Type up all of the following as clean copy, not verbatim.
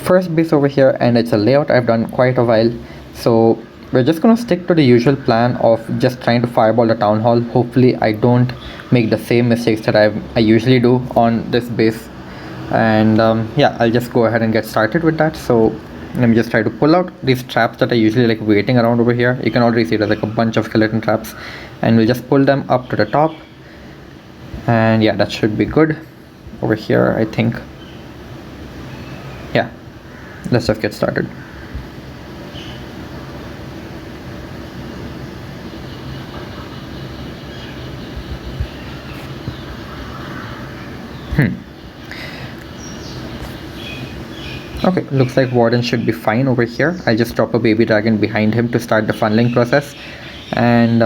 first base over here, and it's a layout I've done quite a while, so we're just gonna stick to the usual plan of just trying to fireball the town hall. Hopefully I don't make the same mistakes that I usually do on this base, and yeah, I'll just go ahead and get started with that. So let me just try to pull out these traps that are usually like waiting around over here. You can already see there's like a bunch of skeleton traps, and we'll just pull them up to the top, and yeah, that should be good over here, I think. Yeah, let's just get started. Okay, looks like Warden should be fine over here. I'll just drop a baby dragon behind him to start the funneling process. And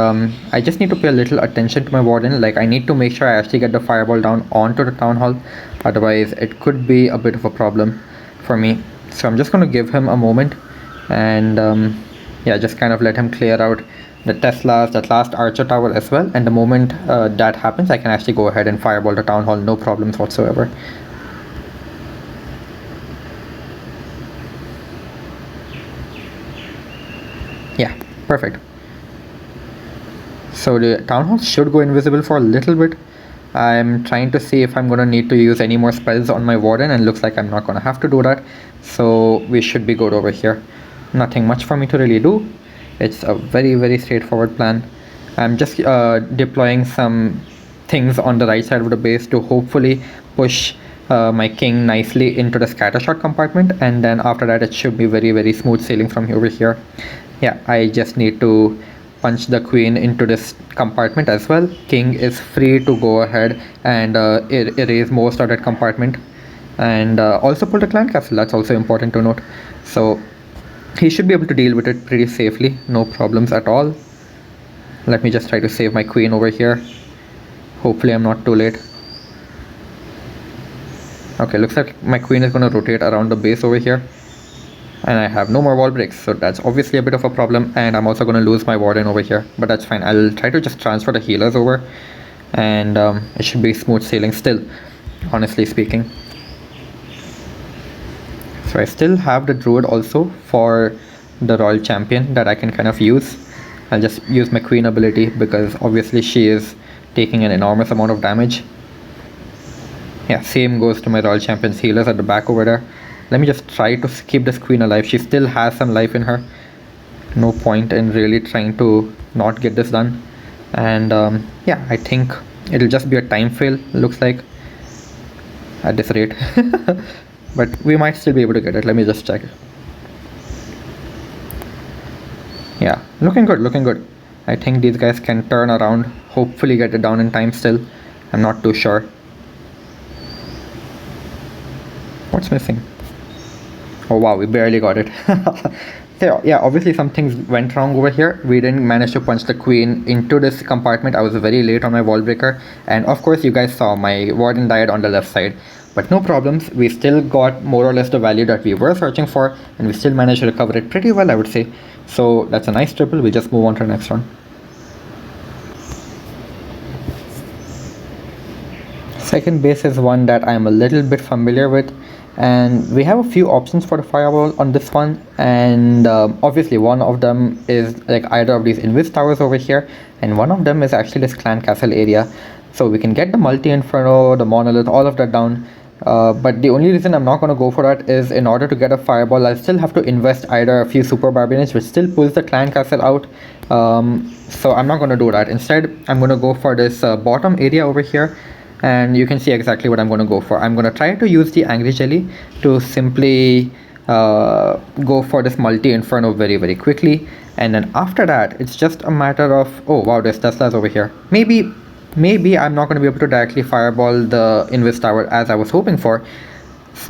I just need to pay a little attention to my Warden. Like, I need to make sure I actually get the fireball down onto the town hall. Otherwise, it could be a bit of a problem for me. So I'm just going to give him a moment. And yeah, just kind of let him clear out the Teslas, that last archer tower as well. And the moment that happens, I can actually go ahead and fireball the town hall, no problems whatsoever. Yeah, perfect. So the town hall should go invisible for a little bit. I'm trying to see if I'm gonna need to use any more spells on my Warden, and looks like I'm not gonna have to do that. So we should be good over here. Nothing much for me to really do. It's a very straightforward plan. I'm just deploying some things on the right side of the base to hopefully push my king nicely into the scattershot compartment, and then after that it should be very smooth sailing from over here. Yeah, I just need to punch the queen into this compartment as well. King is free to go ahead and erase most of that compartment, and also pull the clan castle. That's also important to note. So he should be able to deal with it pretty safely, no problems at all. Let me just try to save my queen over here. Hopefully I'm not too late. Okay, looks like my queen is going to rotate around the base over here, and I have no more wall breaks, so that's obviously a bit of a problem. And I'm also going to lose my Warden over here, but that's fine. I'll try to just transfer the healers over, and it should be smooth sailing still, honestly speaking. So I still have the druid also for the royal champion that I can kind of use. I'll just use my queen ability because obviously she is taking an enormous amount of damage. Yeah, same goes to my royal champion's healers at the back over there. Let me just try to keep this queen alive. She still has some life in her. No point in really trying to not get this done. And yeah, I think it'll just be a time fail, looks like, at this rate. But we might still be able to get it. Let me just check. Yeah, looking good. I think these guys can turn around, hopefully get it down in time still. I'm not too sure. What's missing? Oh wow, we barely got it. So yeah, obviously some things went wrong over here. We didn't manage to punch the queen into this compartment. I was very late on my wall breaker, and of course you guys saw my Warden died on the left side. But no problems, we still got more or less the value that we were searching for, and we still managed to recover it pretty well, I would say. So that's a nice triple. We'll just move on to the next one. Second base is one that I'm a little bit familiar with, and we have a few options for the fireball on this one. And obviously one of them is like either of these invis towers over here, and one of them is actually this clan castle area. So we can get the multi-inferno, the monolith, all of that down. But the only reason I'm not going to go for that is in order to get a fireball, I'll still have to invest either a few super barbarians, which still pulls the clan castle out. So I'm not going to do that. Instead, I'm going to go for this bottom area over here. And you can see exactly what I'm going to go for. I'm going to try to use the angry jelly to simply go for this multi-inferno very quickly. And then after that, it's just a matter of, oh wow, there's Teslas over here. Maybe I'm not going to be able to directly fireball the invis tower as I was hoping for,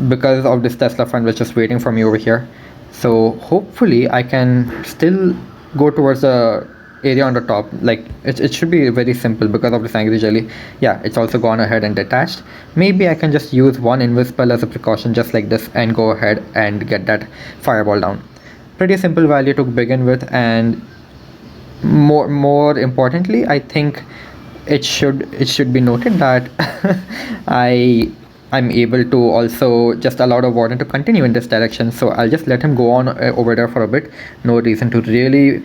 because of this Tesla friend was just waiting for me over here. So hopefully I can still go towards the area on the top. Like it should be very simple because of this angry jelly. Yeah, it's also gone ahead and detached. Maybe I can just use one invis spell as a precaution just like this and go ahead and get that fireball down. Pretty simple value to begin with, and more importantly, I think it should be noted that I I'm able to also just allow the warden to continue in this direction. So I'll just let him go on over there for a bit. No reason to really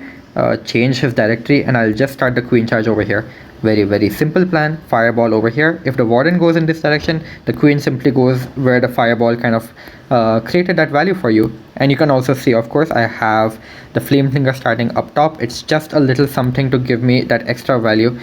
change his directory, and I'll just start the queen charge over here. Very simple plan. Fireball over here. If the warden goes in this direction, the queen simply goes where the fireball kind of created that value for you. And you can also see, of course, I have the flame finger starting up top. It's just a little something to give me that extra value.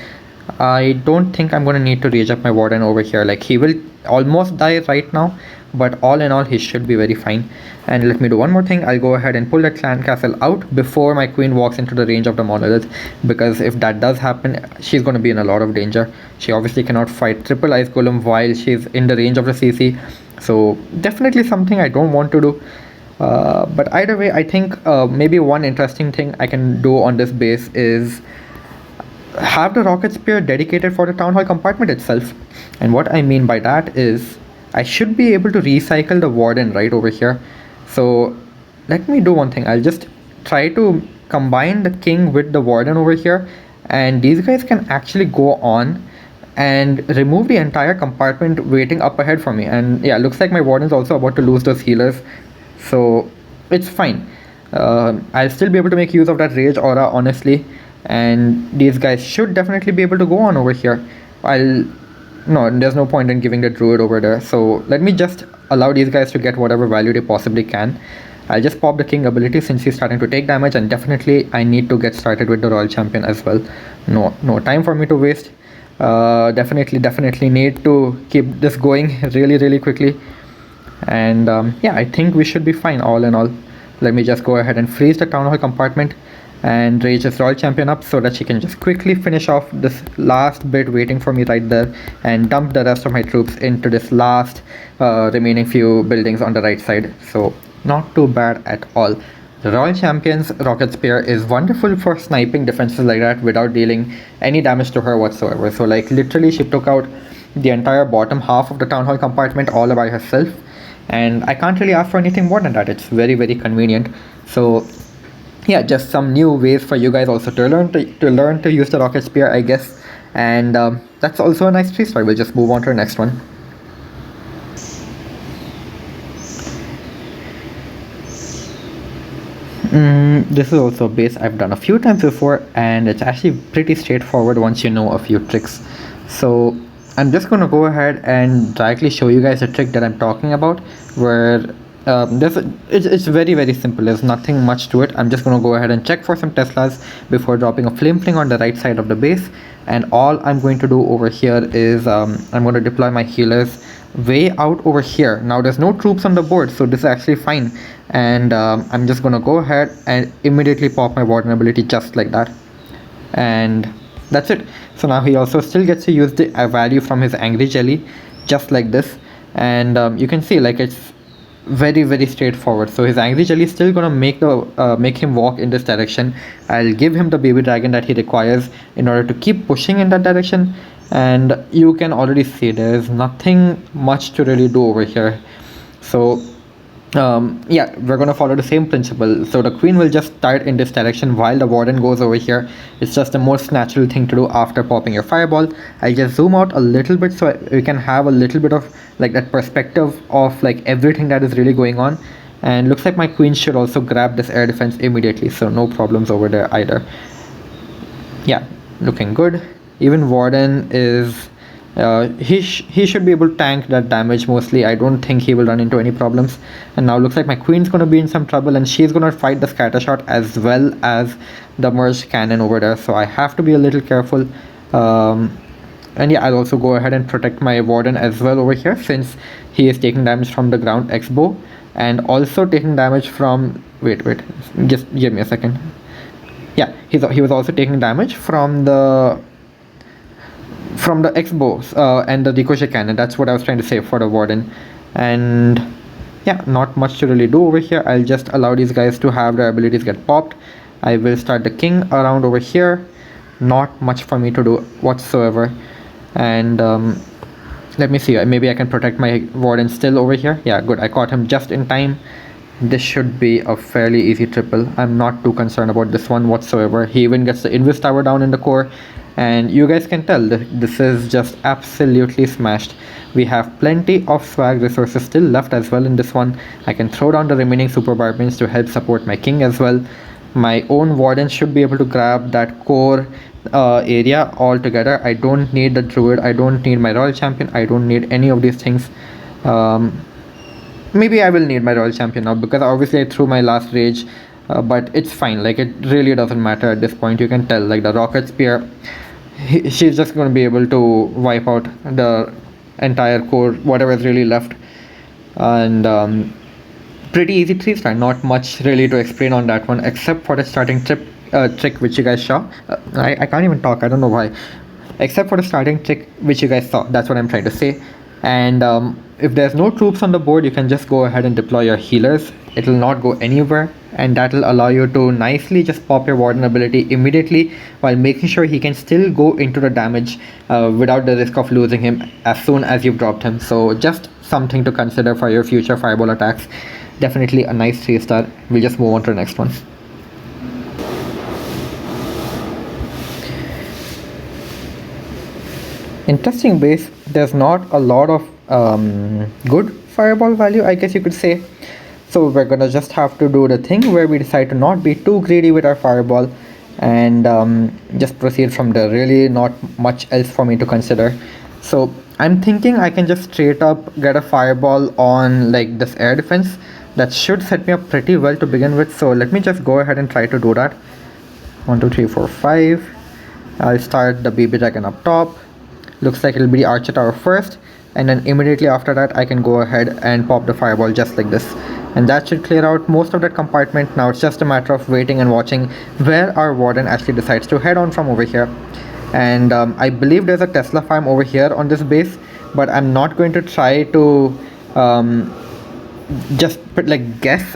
I don't think I'm going to need to rage up my warden over here. Like, he will almost die right now, but all in all, he should be very fine. And let me do one more thing. I'll go ahead and pull that clan castle out before my queen walks into the range of the monolith, because if that does happen, she's going to be in a lot of danger. She obviously cannot fight triple ice golem while she's in the range of the CC, so definitely something I don't want to do. But either way, I think maybe one interesting thing I can do on this base is have the rocket spear dedicated for the town hall compartment itself. And what I mean by that is I should be able to recycle the warden right over here. So let me do one thing. I'll just try to combine the king with the warden over here, and these guys can actually go on and remove the entire compartment waiting up ahead for me. And yeah, looks like my warden is also about to lose those healers, so it's fine. I'll still be able to make use of that rage aura, honestly, and these guys should definitely be able to go on over here. No, there's no point in giving the druid over there, so let me just allow these guys to get whatever value they possibly can. I'll just pop the king ability since he's starting to take damage, and definitely I need to get started with the royal champion as well. No time for me to waste. Definitely need to keep this going really quickly. And yeah, I think we should be fine all in all. Let me just go ahead and freeze the town hall compartment and rage this royal champion up so that she can just quickly finish off this last bit waiting for me right there, and dump the rest of my troops into this last remaining few buildings on the right side. So not too bad at all. The royal champion's rocket spear is wonderful for sniping defenses like that without dealing any damage to her whatsoever. So like literally she took out the entire bottom half of the town hall compartment all by herself, and I can't really ask for anything more than that. It's very convenient. So yeah, just some new ways for you guys also to learn to use the rocket spear, I guess. And that's also a nice 3-star. We'll just move on to the next one. This is also a base I've done a few times before, and it's actually pretty straightforward once you know a few tricks. So I'm just going to go ahead and directly show you guys the trick that I'm talking about, where it's very simple. There's nothing much to it. I'm just going to go ahead and check for some Teslas before dropping a flame fling on the right side of the base, and all I'm going to do over here is I'm going to deploy my healers way out over here. Now there's no troops on the board, so this is actually fine, and I'm just going to go ahead and immediately pop my warden ability just like that, and that's it. So now he also still gets to use the value from his angry jelly just like this, and you can see like it's very straightforward. So his angry jelly is still gonna make him walk in this direction. I'll give him the baby dragon that he requires in order to keep pushing in that direction, and you can already see there's nothing much to really do over here. So yeah, we're gonna follow the same principle. So the queen will just start in this direction while the warden goes over here. It's just the most natural thing to do after popping your fireball. I'll just zoom out a little bit so we can have a little bit of like that perspective of like everything that is really going on. And looks like my queen should also grab this air defense immediately, so no problems over there either. Yeah, looking good. Even warden is he should be able to tank that damage mostly. I don't think he will run into any problems. And now looks like my queen's going to be in some trouble, and she's going to fight the scatter shot as well as the merged cannon over there, so I have to be a little careful. And yeah, I'll also go ahead and protect my warden as well over here, since he is taking damage from the ground X-bow and also taking damage from wait, just give me a second. Yeah, he was also taking damage from the X-bows and the ricochet cannon. That's what I was trying to say for the warden. And yeah, not much to really do over here. I'll just allow these guys to have their abilities get popped. I will start the king around over here. Not much for me to do whatsoever. And let me see, maybe I can protect my warden still over here. Yeah, good, I caught him just in time. This should be a fairly easy triple. I'm not too concerned about this one whatsoever. He even gets the invis tower down in the core, and you guys can tell this is just absolutely smashed. We have plenty of swag resources still left as well in this one. I can throw down the remaining super barbarians to help support my king as well. My own warden should be able to grab that core area altogether. I don't need the druid, I don't need my royal champion, I don't need any of these things. Maybe I will need my royal champion now, because obviously I threw my last rage, but it's fine. Like, it really doesn't matter at this point. You can tell, like, the rocket spear, she's just going to be able to wipe out the entire core, whatever is really left. And pretty easy 3-star. Not much really to explain on that one, except for the starting trick which you guys saw. I can't even talk, I don't know why. Except for the starting trick which you guys saw, that's what I'm trying to say. And if there's no troops on the board, you can just go ahead and deploy your healers. It will not go anywhere, and that will allow you to nicely just pop your warden ability immediately, while making sure he can still go into the damage without the risk of losing him as soon as you've dropped him. So just something to consider for your future fireball attacks. Definitely a nice 3-star. We'll just move on to the next one. Interesting base. There's not a lot of good fireball value, I guess you could say. So we're gonna just have to do the thing where we decide to not be too greedy with our fireball, and just proceed from there. Really not much else for me to consider. So I'm thinking I can just straight up get a fireball on like this air defense. That should set me up pretty well to begin with. So let me just go ahead and try to do that. 1 2 3 4 5. I'll start the BB dragon up top. Looks like it'll be the archer tower first, and then immediately after that I can go ahead and pop the fireball just like this, and that should clear out most of that compartment. Now it's just a matter of waiting and watching where our warden actually decides to head on from over here. And I believe there's a Tesla farm over here on this base, but I'm not going to try to just guess.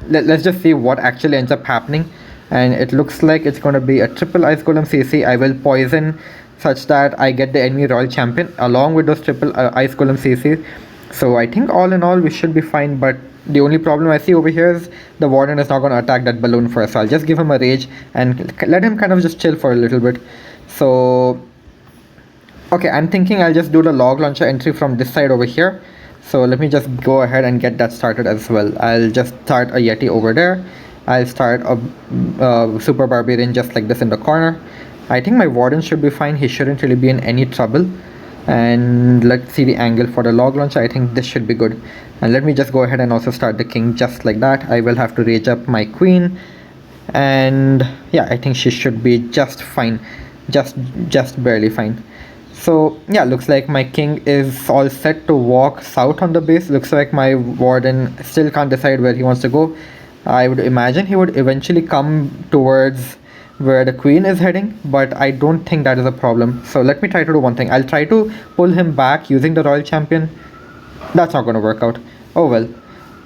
Let's just see what actually ends up happening. And it looks like it's going to be a triple ice golem CC. I will poison such that I get the enemy royal champion along with those triple ice golem CCs. So I think all in all we should be fine, but the only problem I see over here is the warden is not going to attack that balloon first. So I'll just give him a rage and let him kind of just chill for a little bit. So okay, I'm thinking I'll just do the log launcher entry from this side over here. So let me just go ahead and get that started as well. I'll just start a Yeti over there. I'll start a super barbarian just like this in the corner. I think my warden should be fine. He shouldn't really be in any trouble. And let's see the angle for the log launcher. I think this should be good. And let me just go ahead and also start the king just like that. I will have to rage up my queen, and yeah, I think she should be just fine, just barely fine. So yeah, looks like my king is all set to walk south on the base. Looks like my warden still can't decide where he wants to go. I would imagine he would eventually come towards where the queen is heading, but I don't think that is a problem. So let me try to do one thing. I'll try to pull him back using the royal champion. That's not going to work out. Oh well,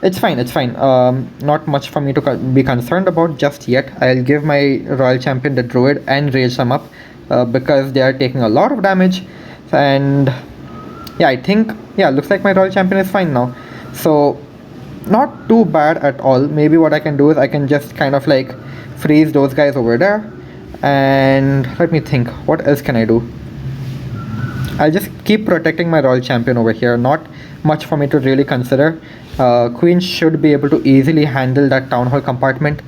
it's fine, it's fine. Not much for me to be concerned about just yet. I'll give my royal champion the druid and rage them up because they are taking a lot of damage. And yeah, I think, yeah, looks like my royal champion is fine now. So not too bad at all. Maybe what I can do is I can just kind of like freeze those guys over there, and let me think, what else can I do? I'll just keep protecting my royal champion over here. Not much for me to really consider. Queen should be able to easily handle that town hall compartment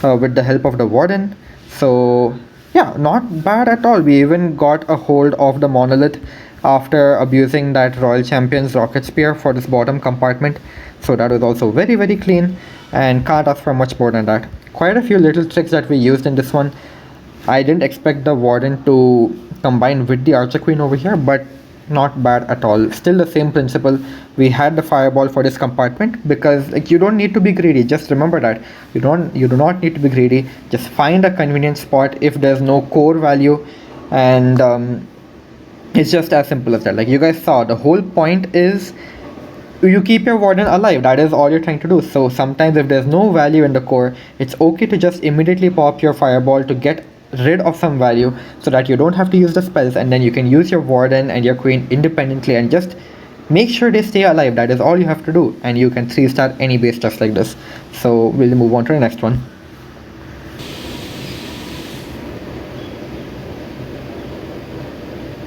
with the help of the warden. So yeah, not bad at all. We even got a hold of the monolith after abusing that royal champion's rocket spear for this bottom compartment. So that was also very, very clean, and can't ask for much more than that. Quite a few little tricks that we used in this one. I didn't expect the warden to combine with the archer queen over here, but not bad at all. Still the same principle. We had the fireball for this compartment because like you don't need to be greedy. Just remember that you do not need to be greedy. Just find a convenient spot if there's no core value, and it's just as simple as that. Like you guys saw, the whole point is you keep your warden alive. That is all you're trying to do. So sometimes if there's no value in the core, it's okay to just immediately pop your fireball to get rid of some value so that you don't have to use the spells, and then you can use your warden and your queen independently and just make sure they stay alive. That is all you have to do, and you can 3-star any base just like this. So we'll move on to the next one.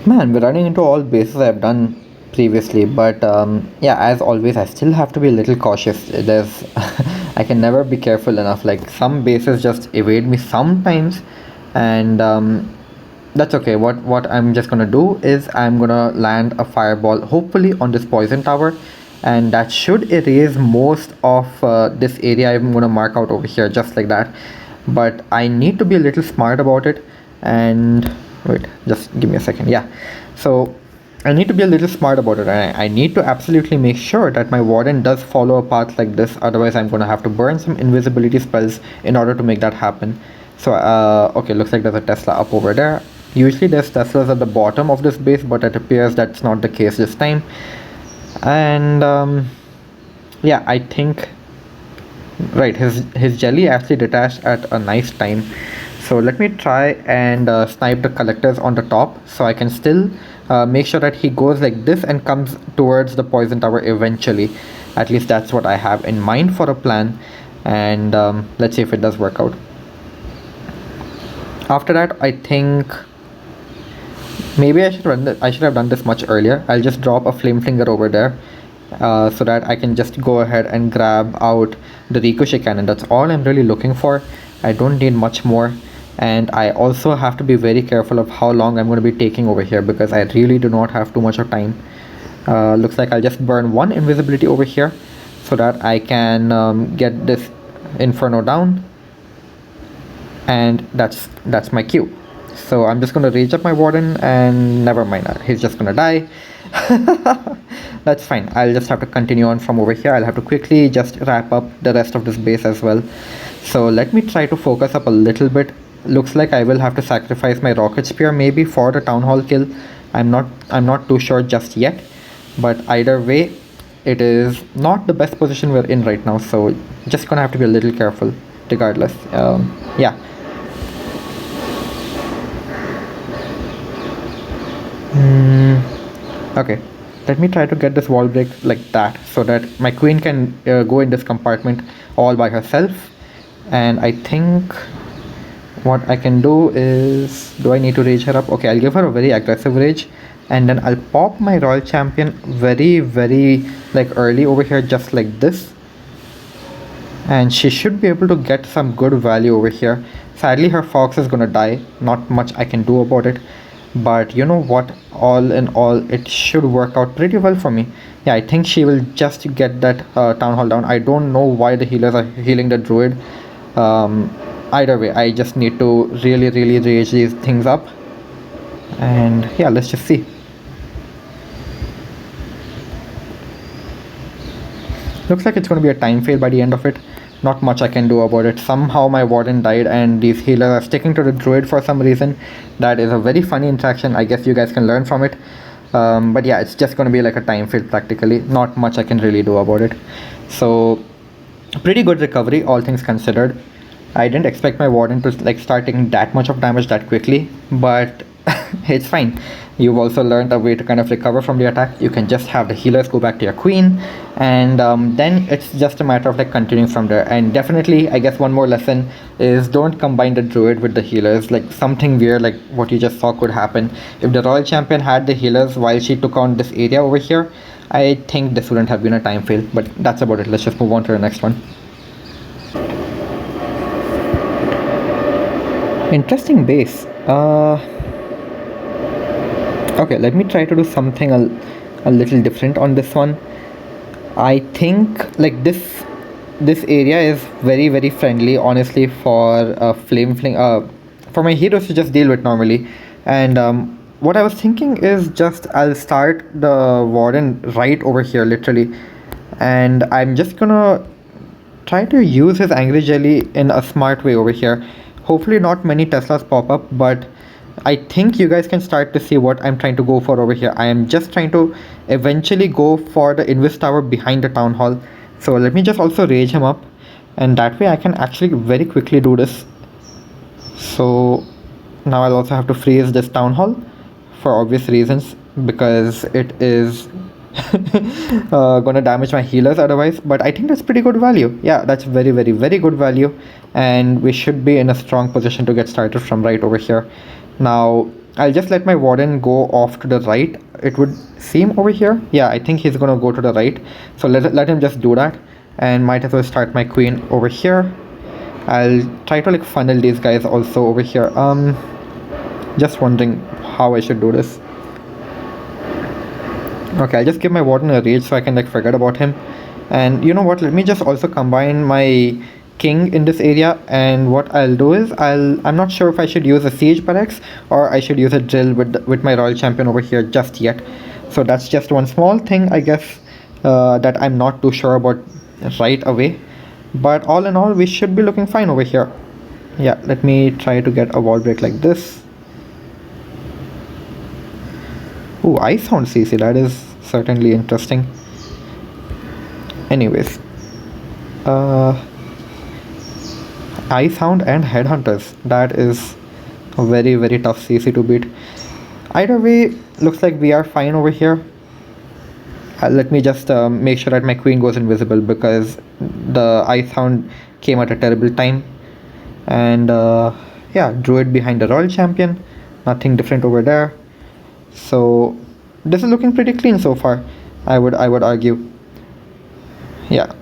Man, we're running into all bases I've done previously, but yeah, as always, I still have to be a little cautious. There's I can never be careful enough. Like some bases just evade me sometimes, and that's okay. What I'm just gonna do is I'm gonna land a fireball, hopefully on this poison tower, and that should erase most of this area. I'm gonna mark out over here just like that, but I need to be a little smart about it. And wait, just give me a second. Yeah, so I need to be a little smart about it. I need to absolutely make sure that my warden does follow a path like this, otherwise I'm gonna have to burn some invisibility spells in order to make that happen. So okay, looks like there's a Tesla up over there. Usually there's Teslas at the bottom of this base, but it appears that's not the case this time. And yeah, I think right, his jelly actually detached at a nice time. So let me try and snipe the collectors on the top, so I can still make sure that he goes like this and comes towards the poison tower eventually. At least that's what I have in mind for a plan, and let's see if it does work out. After that, I think maybe I should have done this much earlier. I'll just drop a flame flinger over there, so that I can just go ahead and grab out the ricochet cannon. That's all I'm really looking for. I don't need much more, and I also have to be very careful of how long I'm going to be taking over here, because I really do not have too much of time. Looks like I'll just burn one invisibility over here so that I can get this inferno down, and that's my cue. So I'm just gonna rage up my warden, and never mind, he's just gonna die. That's fine. I'll just have to continue on from over here. I'll have to quickly just wrap up the rest of this base as well. So let me try to focus up a little bit. Looks like I will have to sacrifice my rocket spear maybe for the town hall kill. I'm not too sure just yet, but either way, it is not the best position we're in right now, so just gonna have to be a little careful regardless. Yeah. Okay, let me try to get this wall break like that, so that my queen can go in this compartment all by herself. And I think what I can do is, do I need to rage her up? Okay, I'll give her a very aggressive rage, and then I'll pop my royal champion very like early over here, just like this, and she should be able to get some good value over here. Sadly, her fox is gonna die. Not much I can do about it, but you know what, all in all, it should work out pretty well for me. Yeah, I think she will just get that town hall down. I don't know why the healers are healing the druid. Either way, I just need to really rage these things up, and yeah, let's just see. Looks like it's going to be a time fail by the end of it. Not much I can do about it. Somehow my warden died and these healers are sticking to the druid for some reason. That is a very funny interaction. I guess you guys can learn from it. But yeah, it's just going to be like a time fail practically. Not much I can really do about it. So pretty good recovery, all things considered. I didn't expect my warden to like start taking that much of damage that quickly, but it's fine. You've also learned a way to kind of recover from the attack. You can just have the healers go back to your queen, and then it's just a matter of like continuing from there. And definitely, I guess one more lesson is don't combine the druid with the healers. Like something weird like what you just saw could happen. If the royal champion had the healers while she took on this area over here, I think this wouldn't have been a time fail. But that's about it. Let's just move on to the next one. Interesting base. Okay, let me try to do something a little different on this one. I think like this area is very friendly, honestly, for flame fling for my heroes to just deal with normally. And what I was thinking is just I'll start the warden right over here literally, and I'm just gonna try to use his angry jelly in a smart way over here. Hopefully not many Teslas pop up, but I think you guys can start to see what I'm trying to go for over here. I am just trying to eventually go for the Invis Tower behind the Town Hall. So let me just also rage him up, and that way I can actually very quickly do this. So now I'll also have to freeze this Town Hall for obvious reasons, because it is gonna damage my healers otherwise. But I think that's pretty good value. Yeah, that's very good value, and we should be in a strong position to get started from right over here. Now I'll just let my warden go off to the right, it would seem, over here. Yeah, I think he's gonna go to the right, so let him just do that. And might as well start my queen over here. I'll try to like funnel these guys also over here. Just wondering how I should do this. Okay, I'll just give my warden a rage so I can like forget about him. And you know what, let me just also combine my king in this area, and what I'll do is I'm not sure if I should use a siege barracks or I should use a drill with my royal champion over here just yet. So that's just one small thing, I guess, that I'm not too sure about right away. But all in all, we should be looking fine over here. Yeah, let me try to get a wall break like this. Ooh, I sound CC, that is certainly interesting. Anyways, Icehound and Headhunters, that is a very tough CC to beat. Either way, looks like we are fine over here. Let me just make sure that my queen goes invisible, because the Icehound came at a terrible time. And yeah, Druid behind the royal champion, nothing different over there. So this is looking pretty clean so far, I would argue. Yeah,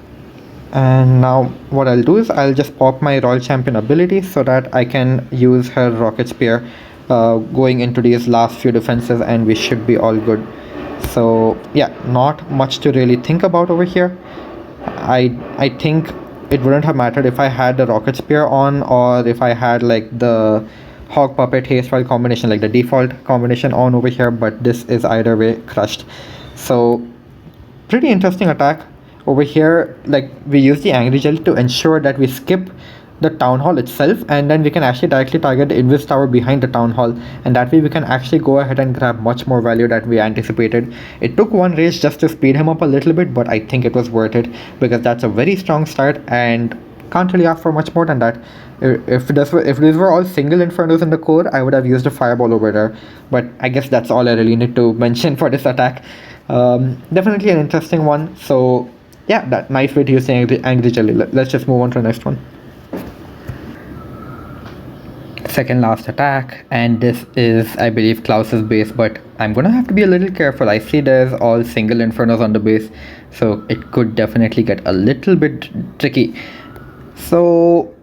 and now what I'll do is I'll just pop my royal champion ability so that I can use her rocket spear going into these last few defenses, and we should be all good. So yeah, not much to really think about over here. I think it wouldn't have mattered if I had the rocket spear on, or if I had like the hog puppet haste file combination, like the default combination on over here, but this is either way crushed. So pretty interesting attack over here. Like, we use the angry gel to ensure that we skip the town hall itself, and then we can actually directly target the invis tower behind the town hall, and that way we can actually go ahead and grab much more value that we anticipated. It took one rage just to speed him up a little bit, but I think it was worth it, because that's a very strong start and can't really ask for much more than that. If these were all single infernos in the core, I would have used a fireball over there, but I guess that's all I really need to mention for this attack. Definitely an interesting one. So yeah, that nice way to use the angry jelly. Let's just move on to the next one. Second last attack, and this is, I believe, Klaus's base, but I'm gonna have to be a little careful. I see there's all single infernos on the base, so it could definitely get a little bit tricky. So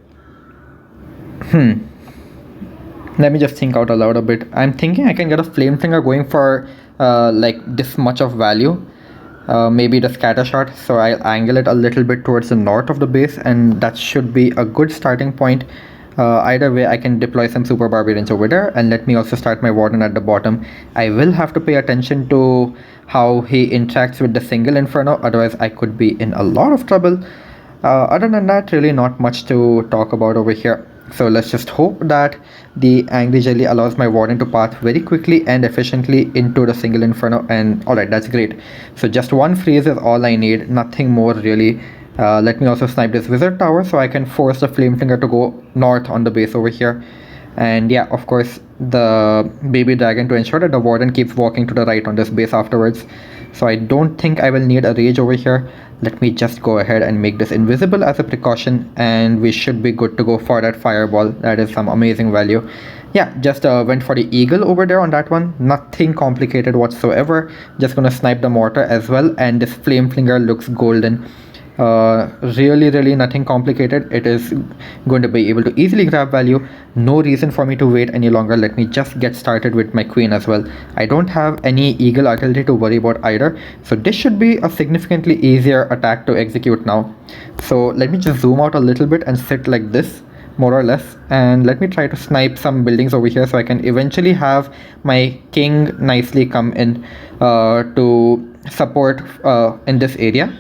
let me just think out aloud a bit. I'm thinking I can get a flame finger going for like this much of value. Maybe the scatter shot, so I'll angle it a little bit towards the north of the base, and that should be a good starting point. Either way, I can deploy some super barbarians over there, and let me also start my warden at the bottom. I will have to pay attention to how he interacts with the single inferno, otherwise I could be in a lot of trouble. Other than that, really not much to talk about over here. So let's just hope that the angry jelly allows my warden to pass very quickly and efficiently into the single inferno, and alright, that's great. So just one freeze is all I need, nothing more really. Let me also snipe this wizard tower so I can force the flame finger to go north on the base over here. And yeah, of course, the baby dragon to ensure that the warden keeps walking to the right on this base afterwards. So I don't think I will need a rage over here. Let me just go ahead and make this invisible as a precaution, and we should be good to go for that fireball. That is some amazing value. Yeah, just went for the eagle over there on that one. Nothing complicated whatsoever. Just gonna snipe the mortar as well, and this flame finger looks golden. Really nothing complicated. It is going to be able to easily grab value. No reason for me to wait any longer. Let me just get started with my queen as well. I don't have any eagle artillery to worry about either, so this should be a significantly easier attack to execute now. So let me just zoom out a little bit and sit like this, more or less, and let me try to snipe some buildings over here so I can eventually have my king nicely come in to support in this area.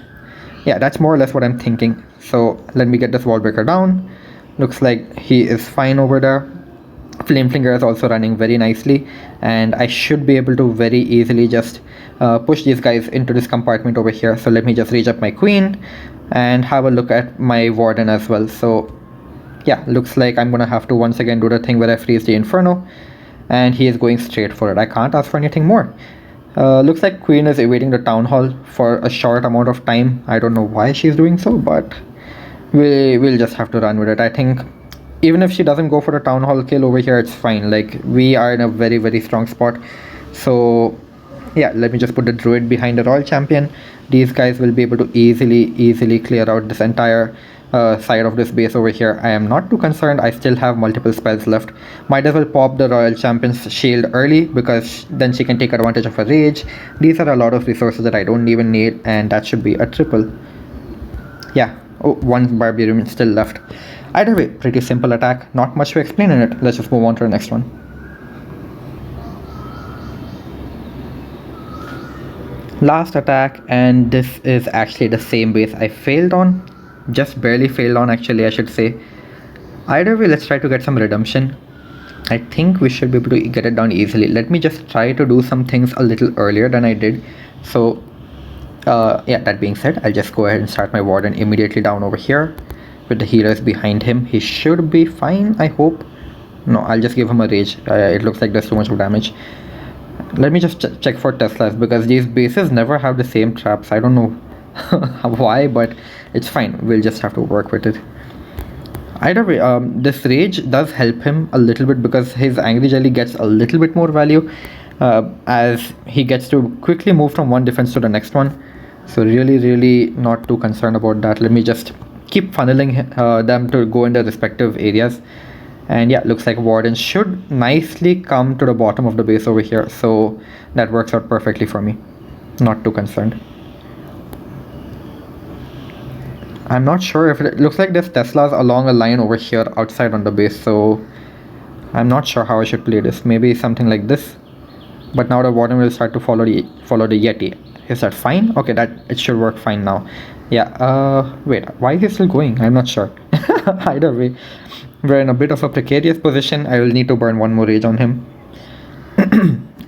Yeah, that's more or less what I'm thinking. So let me get this wall breaker down. Looks like he is fine over there. Flame finger is also running very nicely, and I should be able to very easily just push these guys into this compartment over here. So let me just reach up my queen and have a look at my warden as well. So yeah, looks like I'm gonna have to once again do the thing where I freeze the inferno, and he is going straight for it. I can't ask for anything more. Looks like queen is evading the town hall for a short amount of time. I don't know why she's doing so, but we'll just have to run with it. I think even if she doesn't go for a town hall kill over here, it's fine. Like, we are in a very, very strong spot. So yeah, let me just put the druid behind the royal champion. These guys will be able to easily clear out this entire side of this base over here. I am not too concerned. I still have multiple spells left. Might as well pop the royal champion's shield early, because then she can take advantage of her rage. These are a lot of resources that I don't even need, and that should be a triple. Yeah. Oh, one barbarian still left. Either way, pretty simple attack. Not much to explain in it. Let's just move on to the next one. Last attack, and this is actually the same base I failed on. Just barely failed on, actually, I should say. Either way, let's try to get some redemption. I think we should be able to get it down easily. Let me just try to do some things a little earlier than I did. So yeah, that being said, I'll just go ahead and start my warden immediately down over here with the healers behind him. He should be fine, I hope. No, I'll just give him a rage. It looks like there's too much of damage. Let me just check for Teslas, because these bases never have the same traps. I don't know why, but it's fine. We'll just have to work with it. Either way, this rage does help him a little bit, because his angry jelly gets a little bit more value as he gets to quickly move from one defense to the next one. So really not too concerned about that. Let me just keep funneling them to go in their respective areas. And yeah, looks like Warden should nicely come to the bottom of the base over here. So that works out perfectly for me. Not too concerned. I'm not sure if it looks like there's Teslas along a line over here outside on the base. So I'm not sure how I should play this. Maybe something like this. But now the Warden will start to follow the Yeti. Is that fine? Okay, that it should work fine now. Yeah, wait, why is he still going? I'm not sure. Either way, we're in a bit of a precarious position. I will need to burn one more rage on him.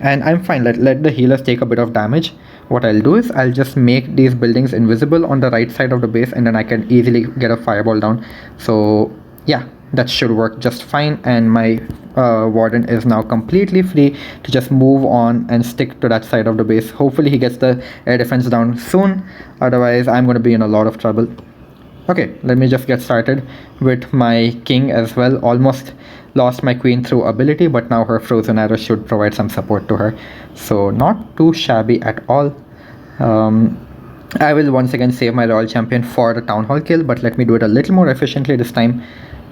And I'm fine. Let the healers take a bit of damage. What I'll do is I'll just make these buildings invisible on the right side of the base, and then I can easily get a fireball down. So yeah, that should work just fine, and my warden is now completely free to just move on and stick to that side of the base. Hopefully he gets the air defense down soon, otherwise I'm going to be in a lot of trouble. Okay, let me just get started with my king as well. Almost lost my queen through ability, but now her frozen arrow should provide some support to her, so not too shabby at all. I will once again save my royal champion for the town hall kill, but let me do it a little more efficiently this time.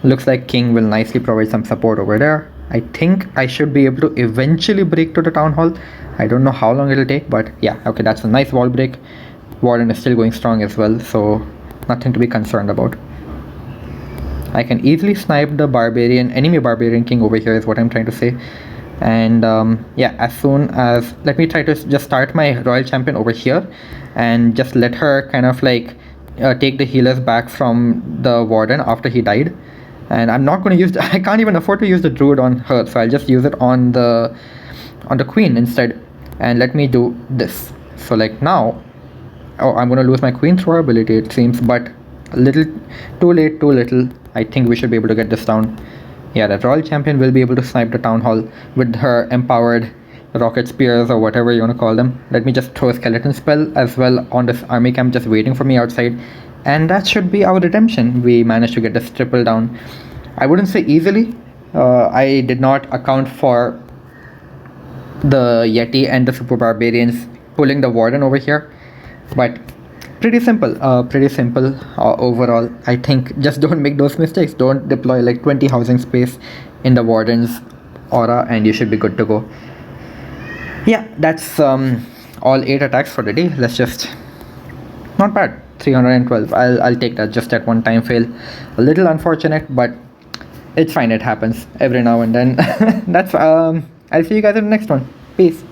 Looks like king will nicely provide some support over there. I think I should be able to eventually break to the town hall. I don't know how long it'll take, but yeah, okay, that's a nice wall break. Warden is still going strong as well, so nothing to be concerned about. I can easily snipe the enemy barbarian king over here is what I'm trying to say. And yeah, as soon as, let me try to just start my royal champion over here and just let her kind of like take the healers back from the warden after he died. And I'm not going to use I can't even afford to use the druid on her, so I'll just use it on the queen instead. And let me do this. So like now, oh, I'm going to lose my queen through her ability, it seems, but a little too late, too little. I think we should be able to get this down. Yeah, that royal champion will be able to snipe the town hall with her empowered rocket spears or whatever you want to call them. Let me just throw a skeleton spell as well on this army camp just waiting for me outside. And that should be our redemption. We managed to get this triple down. I wouldn't say easily. I did not account for the Yeti and the super barbarians pulling the warden over here, but pretty simple overall. I think just don't make those mistakes. Don't deploy like 20 housing space in the warden's aura and you should be good to go. Yeah, that's all 8 attacks for the day. Let's just, not bad, 312. I'll take that. Just at one time fail, a little unfortunate, but it's fine. It happens every now and then. That's I'll see you guys in the next one. Peace.